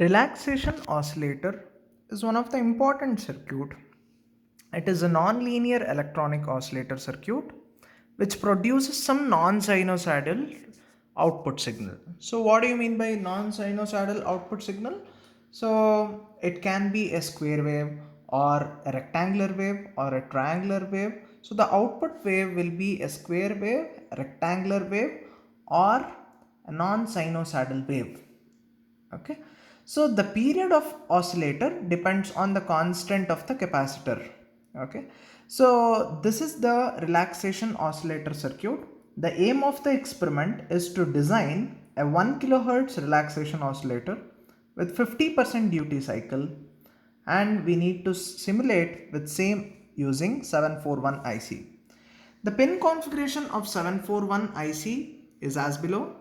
Relaxation oscillator is one of the important circuit. It is a non-linear electronic oscillator circuit which produces some non-sinusoidal output signal. So what do you mean by non-sinusoidal output signal? So it can be a square wave or a rectangular wave or a triangular wave. So the output wave will be a square wave, a rectangular wave or a non-sinusoidal wave. Okay, so the period of oscillator depends on the constant of the capacitor. Okay, so this is the relaxation oscillator circuit. The aim of the experiment is to design a 1 kilohertz relaxation oscillator with 50% duty cycle, and we need to simulate with same using 741 IC. The pin configuration of 741 IC is as below.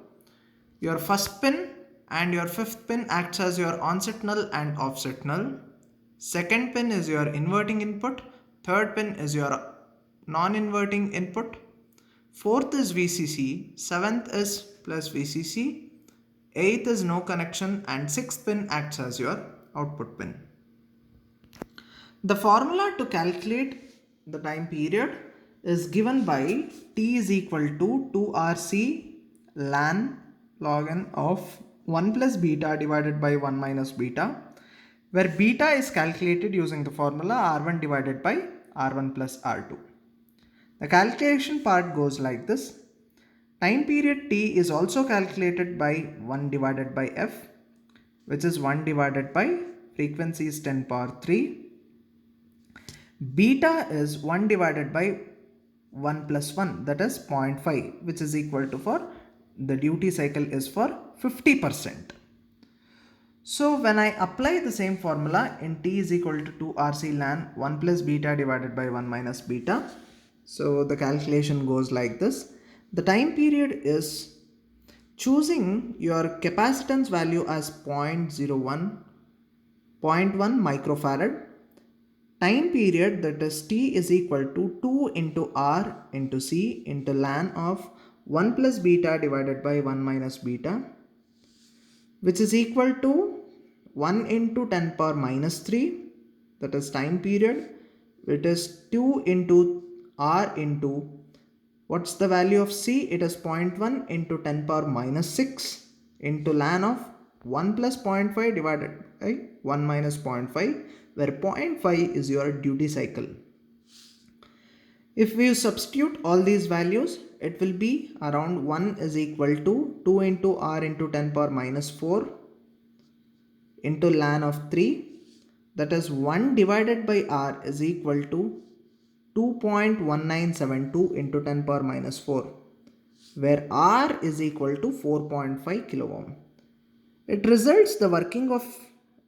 Your first pin and your fifth pin acts as your onset null and offset null. Second pin is your inverting input. Third pin is your non-inverting input. Fourth is VCC. Seventh is plus VCC. Eighth is no connection, and sixth pin acts as your output pin. The formula to calculate the time period is given by T is equal to 2RC ln log n of 1 plus beta divided by 1 minus beta, where beta is calculated using the formula R1 divided by R1 plus R2. The calculation part goes like this. Time period T is also calculated by 1 divided by F, which is 1 divided by frequency is 10 power 3. Beta is 1 divided by 1 plus 1, that is 0.5, which is equal to, for the duty cycle is for 50%. So when I apply the same formula in T is equal to 2RC ln 1 plus beta divided by 1 minus beta, so the calculation goes like this. The time period is choosing your capacitance value as 0.01, 0.1 microfarad. Time period, that is T, is equal to 2 into R into C into ln of 1 plus beta divided by 1 minus beta, which is equal to 1 into 10 power minus 3, that is time period. It is 2 into R into, what's the value of C? It is 0.1 into 10 power minus 6 into ln of 1 plus 0.5 divided by 1 minus 0.5, where 0.5 is your duty cycle. If we substitute all these values, it will be around 1 is equal to 2 into R into 10 power minus 4 into ln of 3, that is 1 divided by R is equal to 2.1972 into 10 power minus 4, where R is equal to 4.5 kilo ohm. It results the working of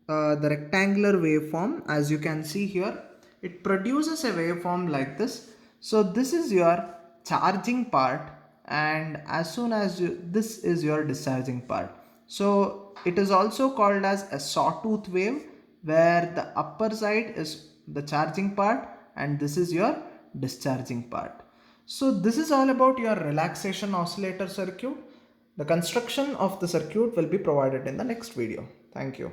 the rectangular waveform. As you can see here, it produces a waveform like this. So this is your charging part, and as soon as this is your discharging part. So it is also called as a sawtooth wave, where the upper side is the charging part and this is your discharging part. So this is all about your relaxation oscillator circuit. The construction of the circuit will be provided in the next video. Thank you.